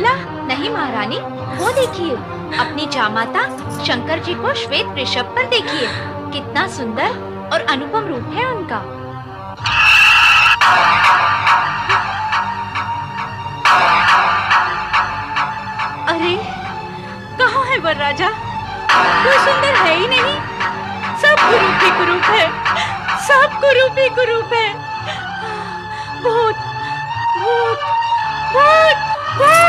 मिला? नहीं महारानी, वो देखिए, अपनी जामाता शंकर जी को श्वेत वृषभ पर देखिए, कितना सुंदर और अनुपम रूप है उनका। अरे, कहाँ है वरराजा? कोई सुंदर है ही नहीं, सब कुरूप ही कुरूप है, सब कुरूप ही कुरूप है। भूत, भूत, भूत, भूत!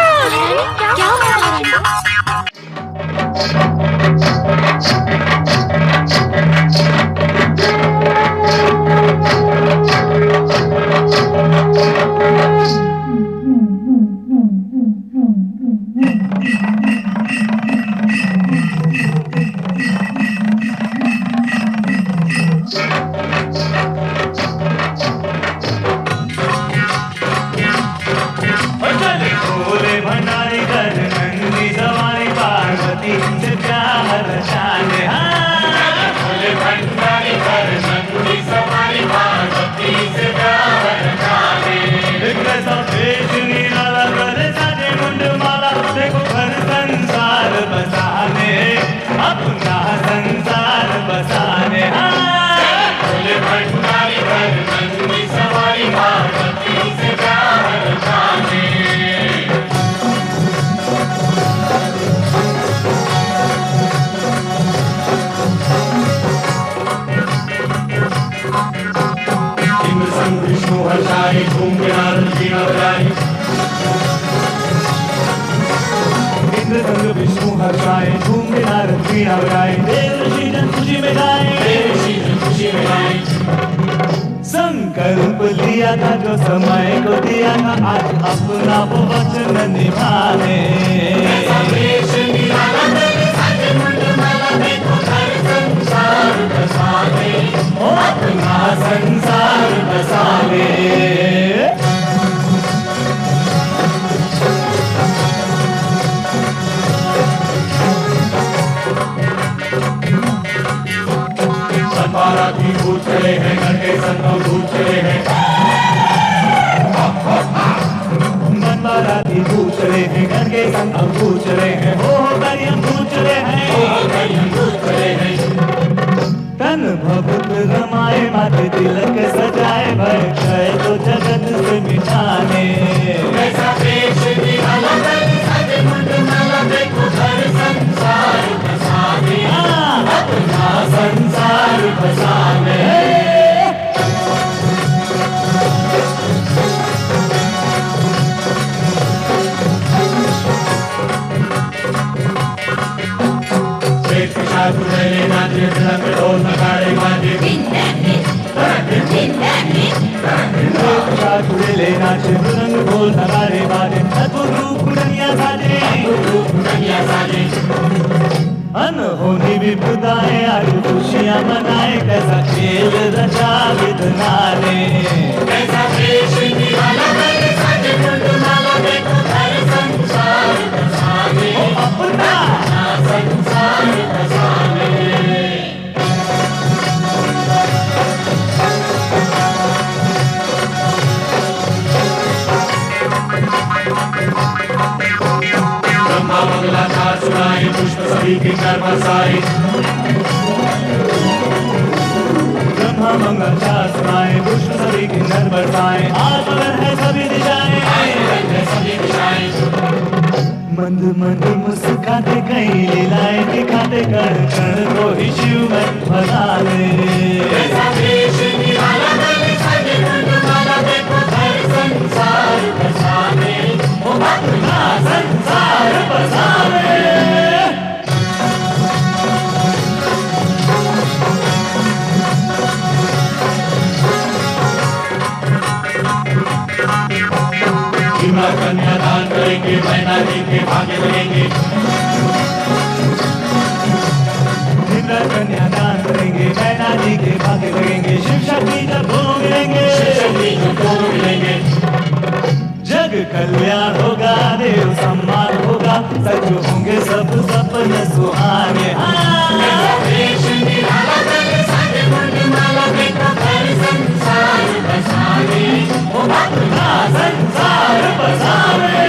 क्या हुआ? विष्णु हर्षाए झूम के नारद वीणा बजाए, देव ऋषि जन खुशी में गाए, देव ऋषि जन खुशी में गाए। संकल्प लिया था जो समय को दिया था, आज अपना वो वचन निभाने। अपना संसार बसाने। बाराती भूत चले हैं, घर के संग भूत चले हैं, मन बाराती भूत चले हैं, घर के संग भूत चले हैं, हो करियम भूत चले हैं, हो करियम भूत चले हैं। तन भभूत रमाए, माथे तिलक सजाए, भय क्षय तो जगत से मिटाने। ऐसा वेश निराला सज मुंड माला, देखो घर संसार बसाने, अपना संसार बसाने। नाचे रंग ढोल नगाड़े बाजे, नाचे रंग ढोल नगाड़े बाजे, अद्भुत रूप दुनिया साजे, दुनिया साजे। अनहोनी विपदाएं आज खुशियां मनाए, कैसा खेल रचा विधना ने, कैसा वेश निराला सज मुंड माला, देखो घर संसार बसाने, अपना संसार बसाने। ब्रह्मा मंगलाचार सुनाए, पुष्प सभी के कर बरसाए, ब्रह्मा मंगलाचार सुनाए, पुष्प सभी के घर बरसाए, आज मगन है सभी दिशाएं, सभी दिशाएं। मंद मंद मुस्काते कई लीलाएं दिखाते, कण कण को ही शिव में भगाने। ऐसा वेश निराला सज मुंड माला, देखो घर संसार बसाने, अपना संसार बसाने। कन्यादान करेंगे, मैना जी के भाग्य लगेंगे, कन्यादान करेंगे, मैना जी के भाग्य लगेंगे, शिव शक्ति जब दोनों मिलेंगे, शिव शक्ति जब दोनों मिलेंगे, जग कल्याण होगा, देव सम्मान होगा, सच होंगे सब सपने सुहाने। संसार बसाने, अपना संसार बसाने।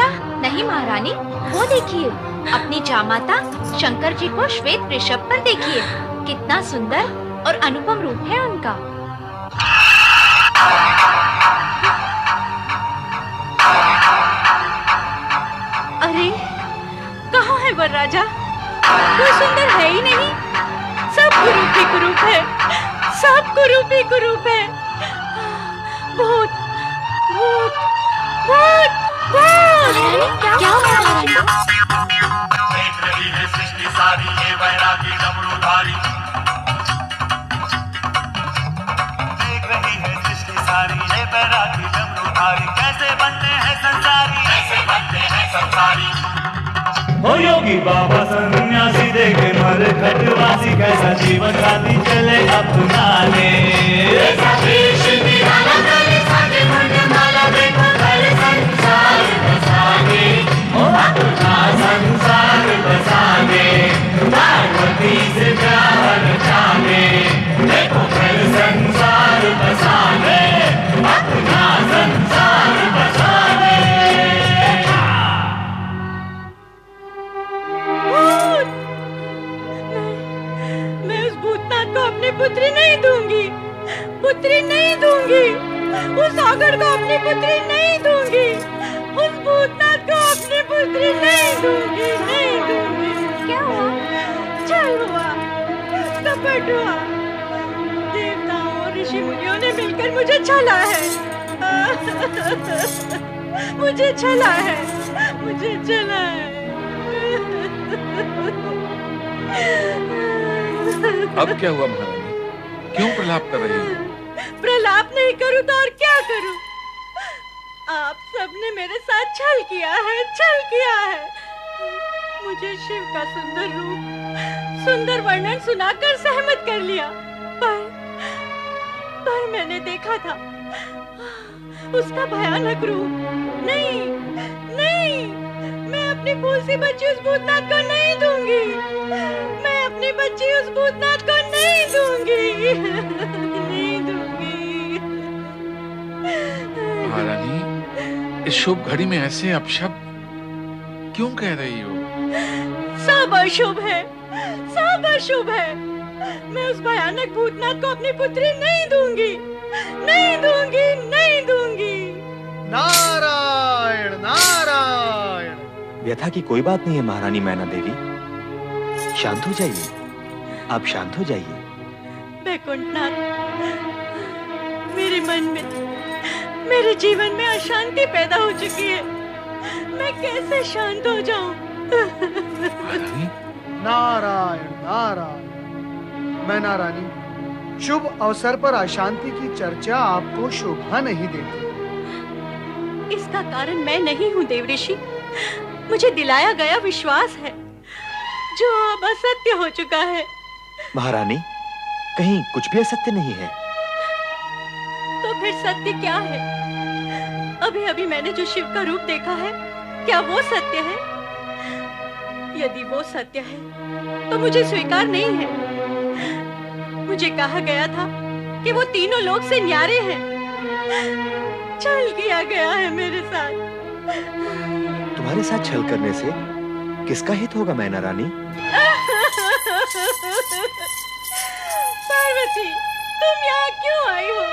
क्या? नहीं महारानी, वो देखिए, अपनी जामाता शंकर जी को श्वेत वृषभ पर देखिए, कितना सुंदर और अनुपम रूप है उनका। अरे, कहाँ है वरराजा? कोई सुंदर है ही नहीं, सब कुरूप ही कुरूप है, सब कुरूप ही कुरूप है। भूत, भूत, भूत, भूत! क्या महारानी? देख रही है सृष्टि सारी ये वैरागी डमरूधारी, देख रही है सृष्टि सारी ये वैरागी डमरूधारी, कैसे बनते हैं संसारी, कैसे बनते हैं संसारी। ओ योगी बाबा सन्यासी देखे मर खटवासी, कैसा जीवन साथी चले अपना ले। संसार बसाने पार्वती से प्यार जाने, देखो फिर संसार बसाने, अपना संसार बसाने। मैं उस भूतनाथ को अपनी पुत्री नहीं दूंगी, पुत्री नहीं दूंगी, उस सागर को अपनी पुत्री नहीं दूंगी, उस भूतनाथ को अपनी पुत्री नहीं दूंगी, नहीं दूंगी। क्या हुआ? छल हुआ, कपट हुआ, देवताओं और ऋषि मुनियों ने मिलकर मुझे छला है, मुझे छला है, मुझे छला है। अब क्या हुआ महारानी? क्यों प्रलाप कर रही हो? प्रलाप नहीं करूं तो और क्या करूं? आप सबने मेरे साथ छल किया है, छल किया है। मुझे शिव का सुंदर रूप, सुंदर वर्णन सुनाकर सहमत कर लिया, पर मैंने देखा था उसका भयानक रूप। नहीं, नहीं, मैं अपनी फूल सी बच्ची उस भूतनाथ को नहीं दूंगी, मैं अपनी बच्ची उस भूतनाथ को नहीं दूंगी, नहीं दूंगी। महारानी, इस शुभ घड़ी में ऐसे अपशब्द क्यों कह रही हो? सब अशुभ है, सब अशुभ है। मैं उस भयानक भूतनाथ को अपनी पुत्री नहीं दूंगी, नहीं दूंगी, नहीं दूंगी। नारायण नारायण। व्यथा की कोई बात नहीं है महारानी मैना देवी, शांत हो जाइए, आप शांत हो जाइए। वैकुंठनाथ, मेरे मन में, मेरे जीवन में अशांति पैदा हो चुकी है, मैं कैसे शांत हो जाऊं? महारानी, नारायण नारायण। मैना रानी, शुभ अवसर पर अशांति की चर्चा आपको शोभा नहीं देती। इसका कारण मैं नहीं हूँ देवऋषि, मुझे दिलाया गया विश्वास है जो अब असत्य हो चुका है। महारानी, कहीं कुछ भी असत्य नहीं है। तो फिर सत्य क्या है? अभी अभी मैंने जो शिव का रूप देखा है, क्या वो सत्य है? यदि वो सत्य है तो मुझे स्वीकार नहीं है। मुझे कहा गया था कि वो तीनों लोक से न्यारे हैं। छल किया गया है मेरे साथ। तुम्हारे साथ छल करने से किसका हित होगा मैना रानी? पार्वती, तुम यहाँ क्यों आई हो?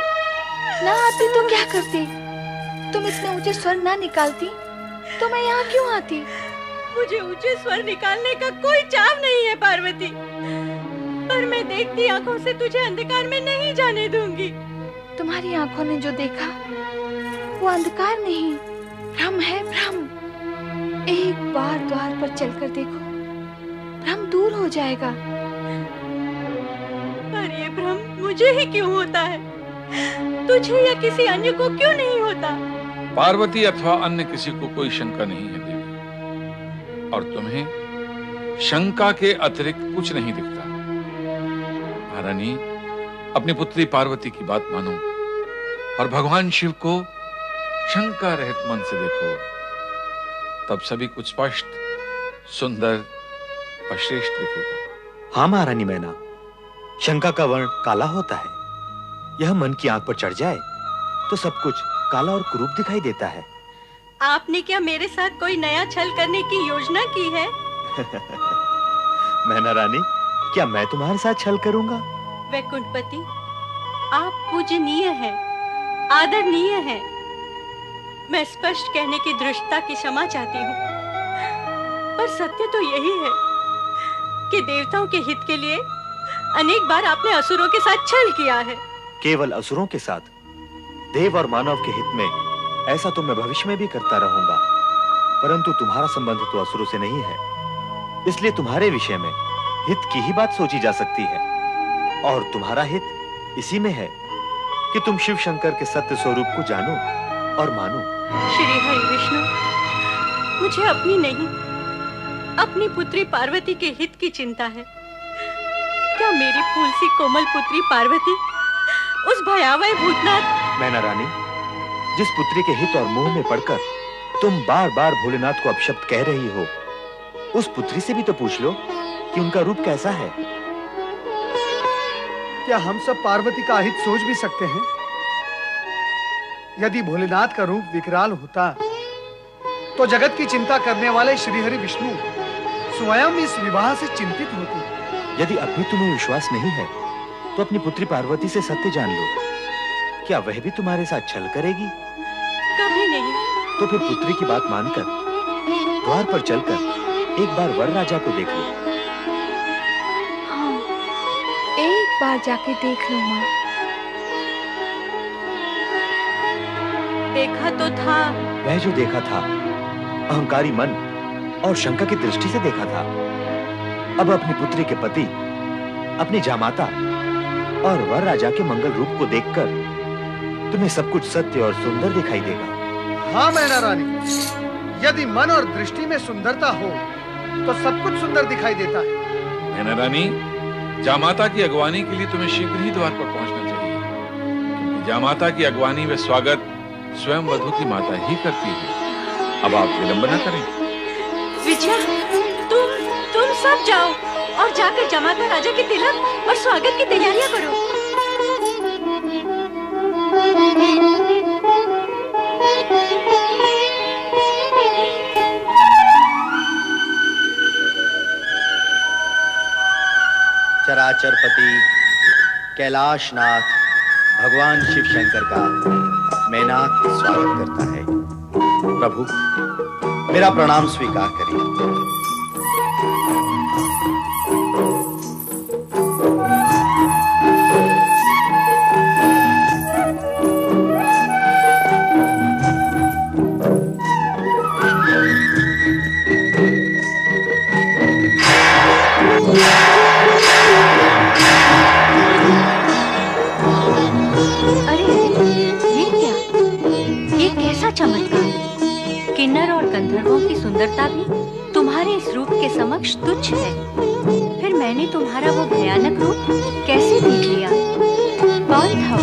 ना आती तो क्या करती? तुम इतने ऊंचे स्वर ना निकालती तो मैं यहाँ क्यों आती? मुझे ऊंचे स्वर निकालने का कोई चाव नहीं है पार्वती, पर मैं देखती आंखों से तुझे अंधकार में नहीं जाने दूंगी। तुम्हारी आंखों ने जो देखा वो अंधकार नहीं, भ्रम है, भ्रम। एक बार द्वार पर चलकर देखो, भ्रम दूर हो जाएगा। पर ये भ्रम मुझे ही क्यों होता है? तुझे या किसी अन्य को क्यों नहीं होता? पार्वती अथवा अन्य किसी को कोई शंका नहीं है देवी, और तुम्हें शंका के अतिरिक्त कुछ नहीं दिखता। महारानी, अपनी पुत्री पार्वती की बात मानो और भगवान शिव को शंका रहित मन से देखो, तब सभी कुछ स्पष्ट, सुंदर और श्रेष्ठ दिखेगा। हाँ महारानी मैना, शंका का वर्ण काला होता है। यह मन की आंख पर चढ़ जाए तो सब कुछ काला और कुरूप दिखाई देता है। आपने क्या मेरे साथ कोई नया छल करने की योजना की है? मैना रानी, क्या मैं तुम्हारे साथ छल करूंगा? वैकुंठपति, आप पूजनीय हैं, आदरणीय हैं। मैं स्पष्ट कहने की दृष्टता की क्षमा चाहती हूँ, पर सत्य तो यही है कि देवताओं के हित के लिए अनेक बार आपने असुरों के साथ छल किया है। केवल असुरों के साथ? देव और मानव के हित में ऐसा तो मैं भविष्य में भी करता रहूंगा, परंतु तुम्हारा संबंध तो असुरों से नहीं है, इसलिए तुम्हारे विषय में हित की ही बात सोची जा सकती है। और तुम्हारा हित इसी में है कि तुम शिव शंकर के सत्य स्वरूप को जानो और मानो। श्री हरि विष्णु, मुझे अपनी नहीं, अपनी पुत्री पार्वती के हित की चिंता है। क्या मेरी फूल सी कोमल पुत्री पार्वती उस भयावह भूतनाथ। मैना रानी, जिस पुत्री के हित और मोह में पड़कर तुम बार बार भोलेनाथ को अपशब्द कह रही हो, उस पुत्री से भी तो पूछ लो कि उनका रूप कैसा है। क्या हम सब पार्वती का हित सोच भी सकते हैं? यदि भोलेनाथ का रूप विकराल होता तो जगत की चिंता करने वाले श्रीहरि विष्णु स्वयं इस विवाह से चिंतित होते। यदि अभी तुम्हें विश्वास नहीं है तो अपनी पुत्री पार्वती से सत्य जान लो। क्या वह भी तुम्हारे साथ छल करेगी? कभी नहीं। तो फिर पुत्री की बात मानकर द्वार पर चलकर एक बार वर राजा को देख लो। हाँ, एक बार जाके देख लो माँ। देखा तो था। वह जो देखा था अहंकारी मन और शंका की दृष्टि से देखा था। अब अपनी पुत्री के पति, अपनी जामाता और वर राजा के मंगल रूप को देखकर तुम्हें सब कुछ सत्य और सुंदर दिखाई देगा। हाँ मैना रानी, यदि मन और दृष्टि में सुंदरता हो तो सब कुछ सुंदर दिखाई देता है। मैना रानी, जामाता की अगवानी के लिए तुम्हें शीघ्र ही द्वार पर पहुंचना चाहिए, क्योंकि जामाता की अगवानी व स्वागत स्वयं वधू की माता ही करती है। अब आप विलंब न करें। विजया, तुम सब जाओ और जाकर जमाता राजा के तिलक और स्वागत की तैयारियां करो। चराचरपति कैलाशनाथ भगवान शिव शंकर का मैनाक स्वागत करता है। प्रभु, मेरा प्रणाम स्वीकार करिए। चमत्कार! किन्नर और गंधर्वों की सुंदरता भी तुम्हारे इस रूप के समक्ष तुच्छ है। फिर मैंने तुम्हारा वो भयानक रूप कैसे देख लिया? कौन था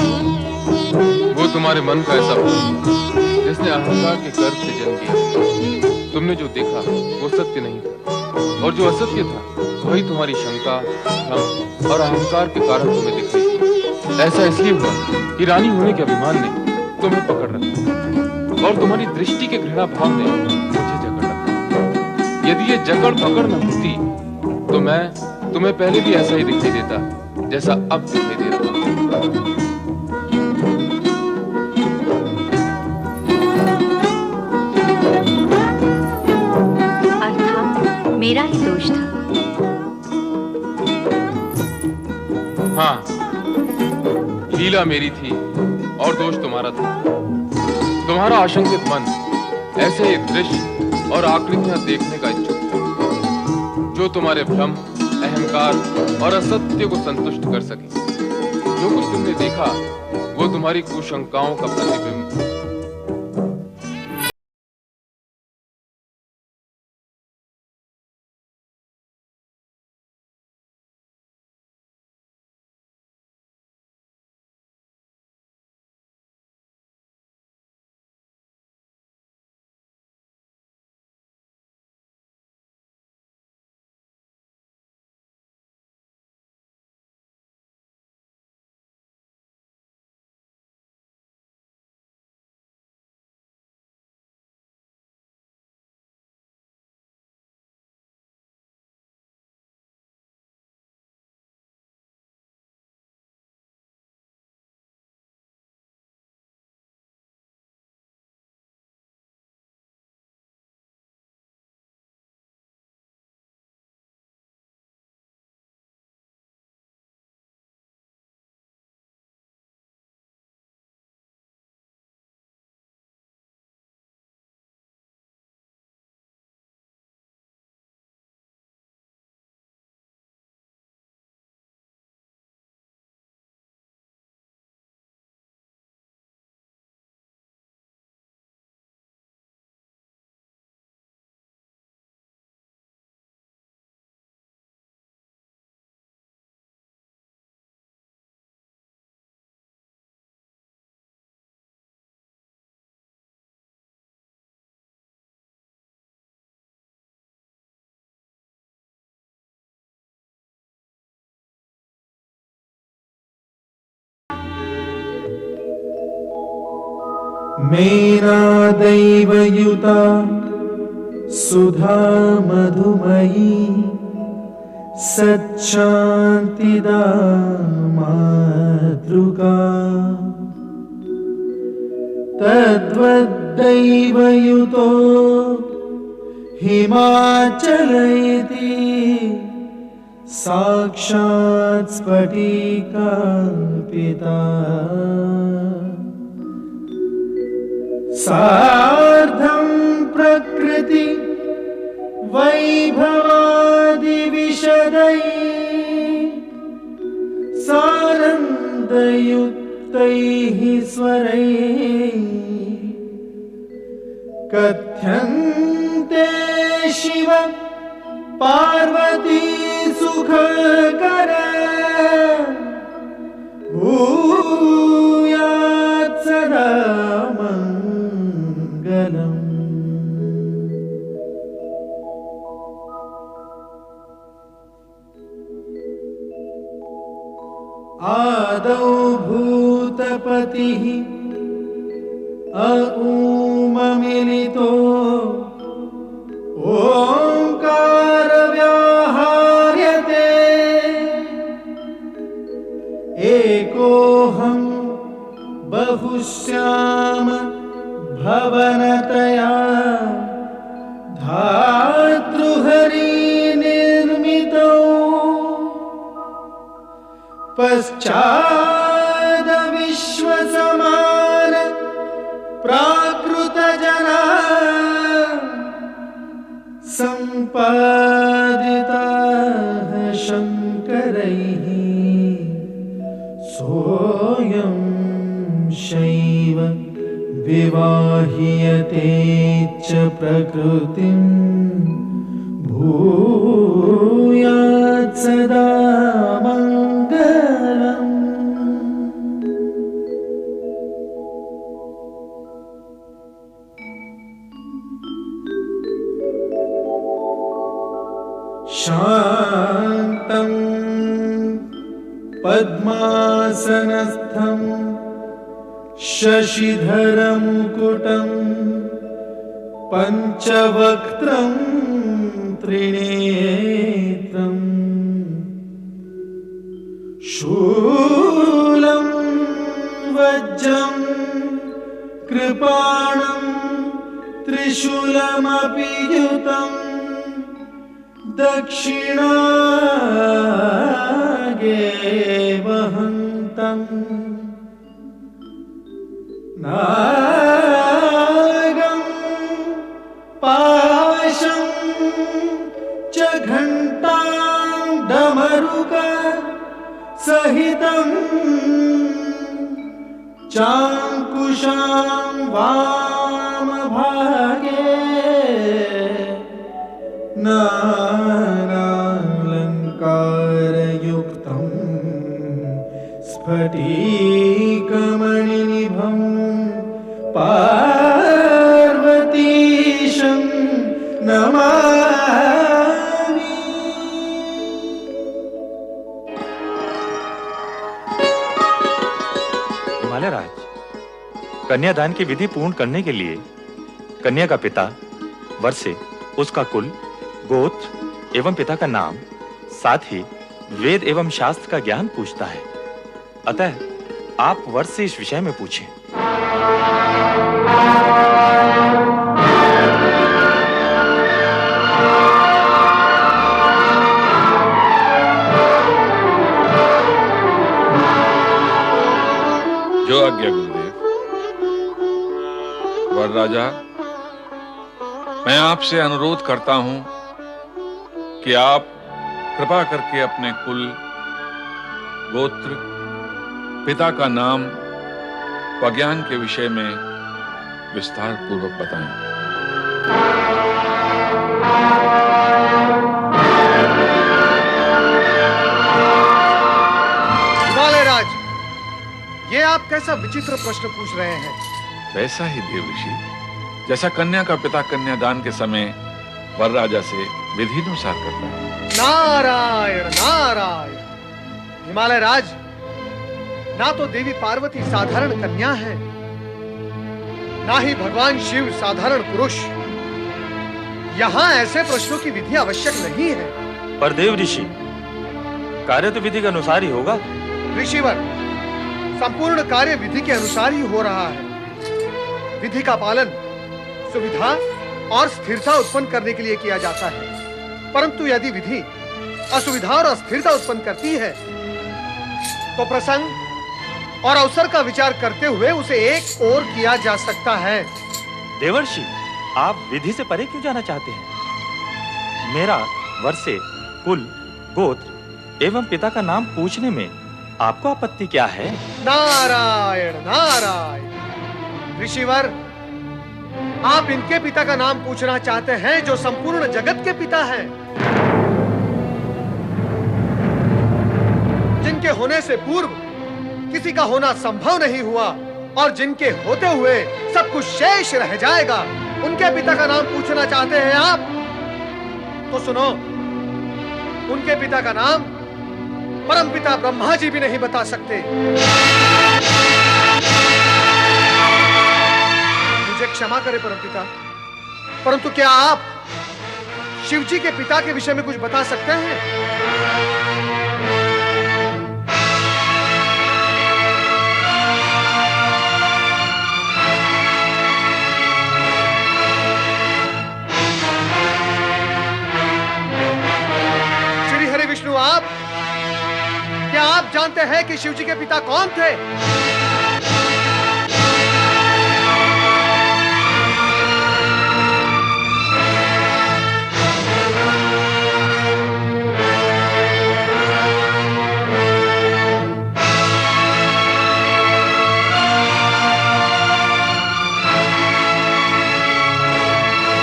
वो तुम्हारे मन का ऐसा भ्रम जिसने अहंकार के गर्भ से जन्म लिया। तुमने जो देखा वो सत्य नहीं था, और जो असत्य था वही तुम्हारी शंका, भ्रम और अहंकार के कारण तुम्हें दिख रही थी। ऐसा इसलिए हुआ कि रानी होने के अभिमान ने तुम्हें पकड़ रखा और तुम्हारी दृष्टि के घृणा भाव ने मुझे जकड़ रखा। यदि ये जकड़ पकड़ न होती तो मैं तुम्हें पहले भी ऐसा ही दिखाई देता जैसा अब दिखाई दे रहा हूं। अर्थात मेरा ही दोष था। हाँ, लीला मेरी थी और दोष तुम्हारा था। तुम्हारा आशंकित मन ऐसे ही दृश्य और आकृतियां देखने का इच्छुक था जो तुम्हारे भ्रम, अहंकार और असत्य को संतुष्ट कर सके। जो कुछ तुमने देखा वो तुम्हारी कुशंकाओं का प्रतिबिंब था। मेनादैवयुता सुधा मधुमयी सच्शान्तिदा मातृका तद्वद्दैवयुतो हिमाचलयति साक्षात् स्फटिकाङ्किता सार्धं प्रकृति वैभवादिविशदै सानन्दयुक्तैः स्वरैः कथ्यन्ते शिव पार्वती सुखकर भूयात् सदा मङ्गलम्। आदौ भूतपतिः अऊममिलितो ओंकार व्याहार्यते एकोऽहं बहुश्याम भवनतया धातृहरि निर्मितो पश्चाद विश्वसमान प्राकृतजना सम्पादिताः शङ्करैः सोऽयं शैव विवाह्यते च प्रकृतिं भूयात् सदा मङ्गलम्। शान्तं पद्मासनस्थं शशिधरमुकुटं पञ्चवक्त्रं त्रिनेत्रं शूलं वज्रं कृपाणं त्रिशूलमपि युतं दक्षिणागे वहन्तम् नागं पाशं च घण्टां डमरुक सहितं चाङ्कुशां वामभागे नानालङ्कारयुक्तं स्फटिकमणिनिभं पार्वतीशं नमामि। हिमालय राज, कन्यादान की विधि पूर्ण करने के लिए कन्या का पिता वर से उसका कुल, गोत्र एवं पिता का नाम, साथ ही वेद एवं शास्त्र का ज्ञान पूछता है। अतः आप वर से इस विषय में पूछें। जो आज्ञा गुरुदेव। वर राजा, मैं आपसे अनुरोध करता हूं कि आप कृपा करके अपने कुल, गोत्र, पिता का नाम व ज्ञान के विषय में विस्तार पूर्वक बताएं। हिमालय राज, ये आप कैसा विचित्र प्रश्न पूछ रहे हैं? वैसा ही देव ऋषि, जैसा कन्या का पिता कन्यादान के समय वर राजा से विधि अनुसार करता है। नारायण नारायण। हिमालय राज, ना तो देवी पार्वती साधारण कन्या है, ना ही भगवान शिव साधारण पुरुष। यहाँ ऐसे प्रश्नों की विधि आवश्यक नहीं है। पर देव ऋषि, कार्य तो विधि के अनुसार ही होगा। ऋषिवर, संपूर्ण कार्य विधि के अनुसार ही हो रहा है। विधि का पालन सुविधा और स्थिरता उत्पन्न करने के लिए किया जाता है, परंतु यदि विधि असुविधा और अस्थिरता उत्पन्न करती है तो प्रसंग और अवसर का विचार करते हुए उसे एक ओर किया जा सकता है। देवर्षि, आप विधि से परे क्यों जाना चाहते हैं? मेरा वर्षे, कुल, गोत्र एवं पिता का नाम पूछने में आपको आपत्ति क्या है? नारायण नारायण। ऋषिवर, आप इनके पिता का नाम पूछना चाहते हैं जो संपूर्ण जगत के पिता हैं, जिनके होने से पूर्व किसी का होना संभव नहीं हुआ और जिनके होते हुए सब कुछ शेष रह जाएगा, उनके पिता का नाम पूछना चाहते हैं आप? तो सुनो, उनके पिता का नाम परमपिता ब्रह्मा जी भी नहीं बता सकते। मुझे क्षमा करें परमपिता, परंतु क्या आप शिव जी के पिता के विषय में कुछ बता सकते हैं? विष्णु, आप क्या आप जानते हैं कि शिव जी के पिता कौन थे?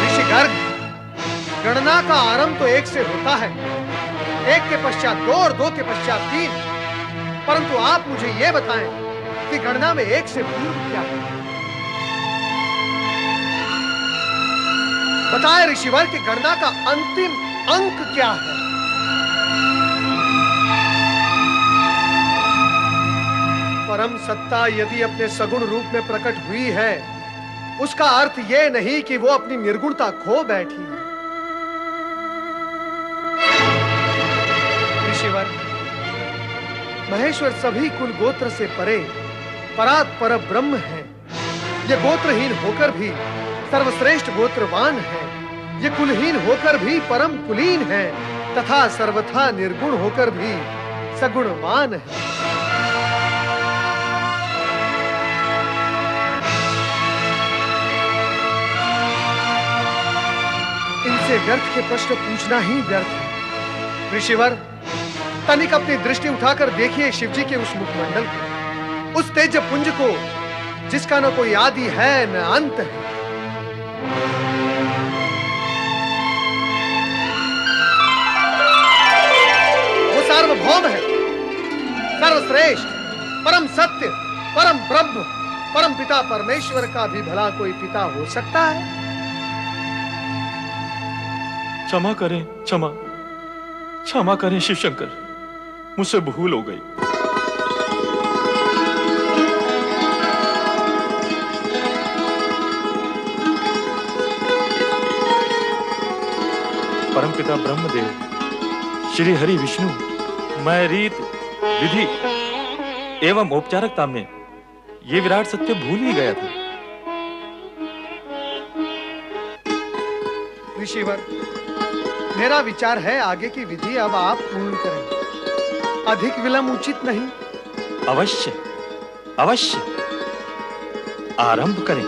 ऋषि गर्ग, गणना का आरंभ तो एक से होता है, एक के पश्चात दो और दो के पश्चात तीन, परंतु आप मुझे यह बताएं कि गणना में एक से पूर्व क्या है? बताएं ऋषिवर कि गणना का अंतिम अंक क्या है? परम सत्ता यदि अपने सगुण रूप में प्रकट हुई है, उसका अर्थ यह नहीं कि वो अपनी निर्गुणता खो बैठी है। महेश्वर सभी कुल गोत्र से परे परात पर ब्रह्म है। ये गोत्रहीन होकर भी सर्वश्रेष्ठ गोत्रवान है, ये कुलहीन होकर भी परम कुलीन है तथा सर्वथा निर्गुण होकर भी सगुणवान है। इनसे व्यर्थ के प्रश्न पूछना ही व्यर्थ है। ऋषिवर, तनिक अपनी दृष्टि उठाकर देखिए शिव जी के उस मुखमंडल को, उस तेज पुंज को जिसका न कोई आदि है न अंत है। वो सार्वभौम है, सर्वश्रेष्ठ, परम सत्य, परम ब्रह्म, परम पिता परमेश्वर का भी भला कोई पिता हो सकता है? क्षमा करें, क्षमा करें शिव शंकर, मुझसे भूल हो गई। परमपिता ब्रह्मदेव, श्री हरि विष्णु, मैं रीत, विधि एवं औपचारिकता में ये विराट सत्य भूल ही गया था। ऋषिवर, मेरा विचार है आगे की विधि अब आप पूर्ण करें, अधिक विलंब उचित नहीं। अवश्य अवश्य आरंभ करें।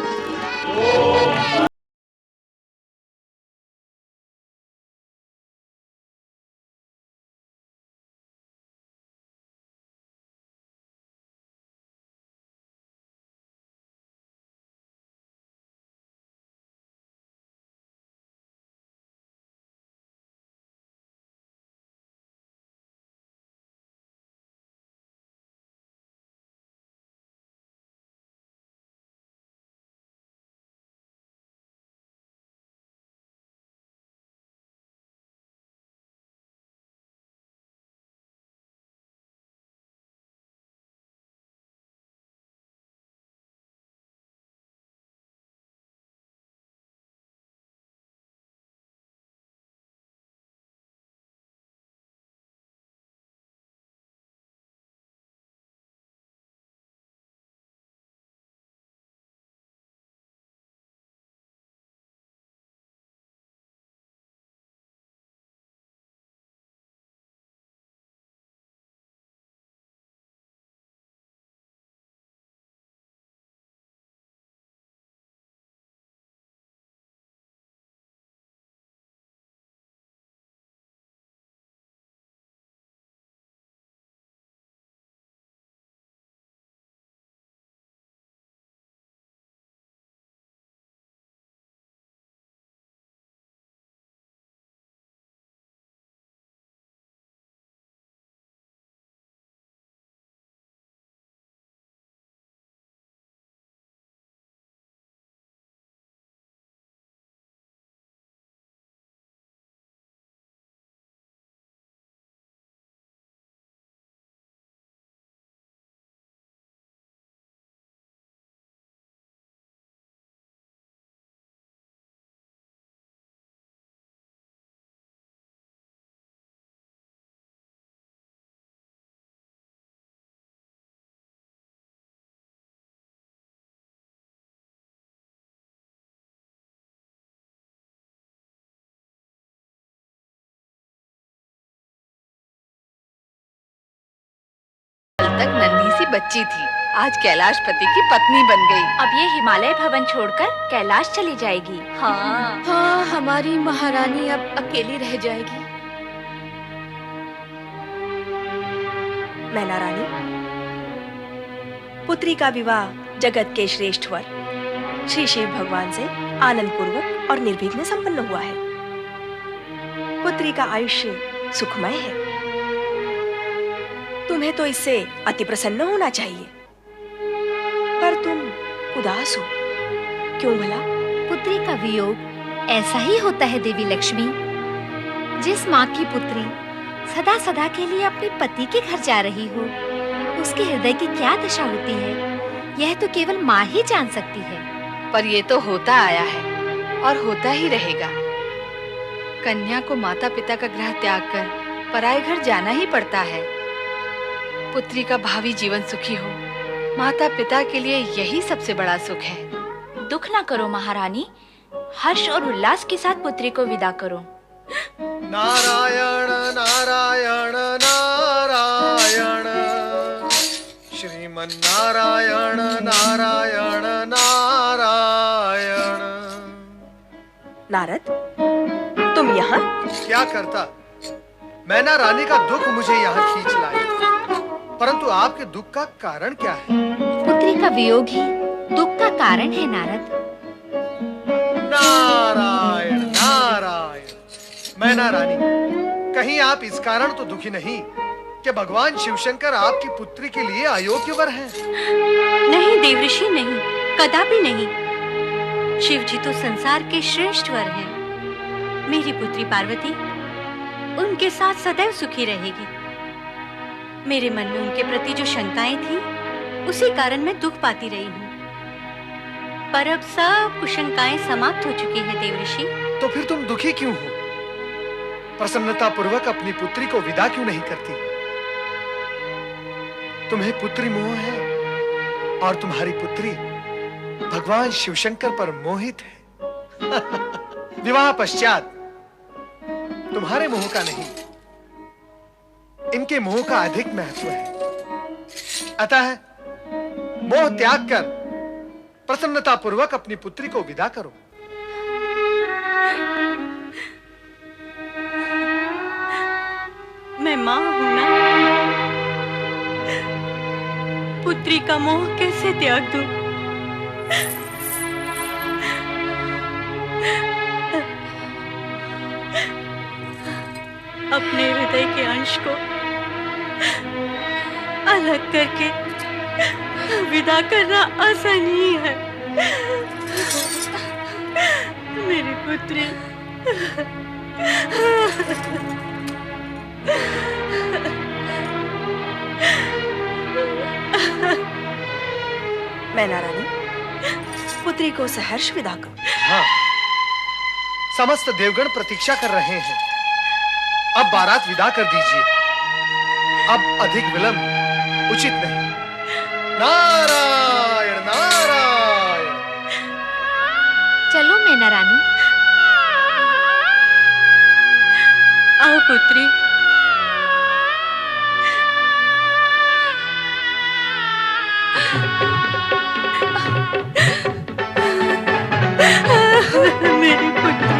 तक नन्ही सी बच्ची थी, आज कैलाशपति की पत्नी बन गई। अब ये हिमालय भवन छोड़कर कैलाश चली जाएगी। हाँ हाँ, हमारी महारानी अब अकेली रह जाएगी। मैना रानी, पुत्री का विवाह जगत के श्रेष्ठ वर श्री शिव भगवान से आनंद पूर्वक और निर्विघ्न संपन्न हुआ है। पुत्री का आयुष्य सुखमय है। तुम्हें तो इससे अति प्रसन्न होना चाहिए, पर तुम उदास हो, क्यों भला? पुत्री का वियोग ऐसा ही होता है देवी लक्ष्मी। जिस माँ की पुत्री सदा सदा के लिए अपने पति के घर जा रही हो, उसके हृदय की क्या दशा होती है, यह तो केवल माँ ही जान सकती है। पर ये तो होता आया है और होता ही रहेगा। कन्या को माता पिता का गृह त्याग कर पराये घर जाना ही पड़ता है। पुत्री का भावी जीवन सुखी हो, माता पिता के लिए यही सबसे बड़ा सुख है। दुख ना करो महारानी, हर्ष और उल्लास के साथ पुत्री को विदा करो। नारायण नारायण नारायण, श्रीमन नारायण नारायण नारायण। नारद, तुम यहाँ? क्या करता, मैना रानी का दुख मुझे यहाँ खींच लाया, परंतु आपके दुख का कारण क्या है? पुत्री का वियोग ही दुख का कारण है नारद। नारायण नारायण। मैना रानी, कहीं आप इस कारण तो दुखी नहीं कि भगवान शिवशंकर आपकी पुत्री के लिए अयोग्य वर हैं? नहीं देवऋषि, नहीं, कदापि नहीं। शिव जी तो संसार के श्रेष्ठ वर हैं। मेरी पुत्री पार्वती उनके साथ सदैव सुखी रहेगी। मेरे मन में उनके प्रति जो शंकाएं थी, उसी कारण मैं दुख पाती रही हूँ। पर अब सब कुशंकाएं समाप्त हो चुकी हैं देवऋषि। तो फिर तुम दुखी क्यों हो? प्रसन्नता पूर्वक अपनी पुत्री को विदा क्यों नहीं करती? तुम्हें पुत्री मोह है और तुम्हारी पुत्री भगवान शिवशंकर पर मोहित है। विवाह पश्चात तुम्हारे मोह का नहीं, इनके मोह का अधिक महत्व है। अतः मोह त्याग कर प्रसन्नता पूर्वक अपनी पुत्री को विदा करो। मैं मां हूं ना, पुत्री का मोह कैसे त्याग दूं? अपने हृदय के अंश को अलग करके विदा करना आसान ही है। मेरी पुत्री मैना रानी, पुत्री को सहर्ष विदा करो। हाँ, समस्त देवगण प्रतीक्षा कर रहे हैं। अब बारात विदा कर दीजिए, अब अधिक विलंब उचित नहीं। नारायण नारायण। चलो मैना रानी। आओ पुत्री। मेरी पुत्री।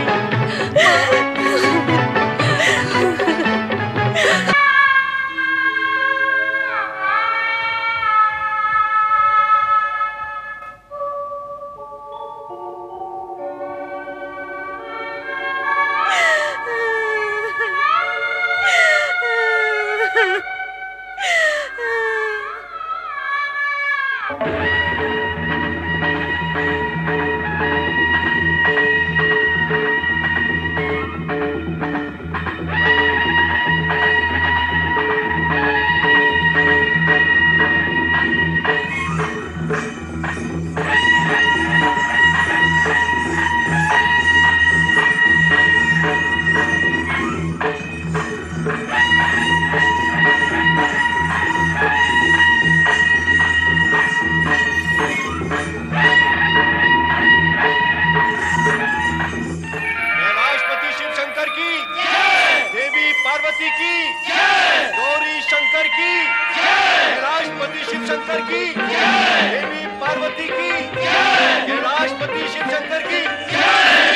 पार्वती की जय, गौरी शंकर की, कैलाशपति शिव शंकर की, देवी पार्वती की, कैलाशपति शिव शंकर की।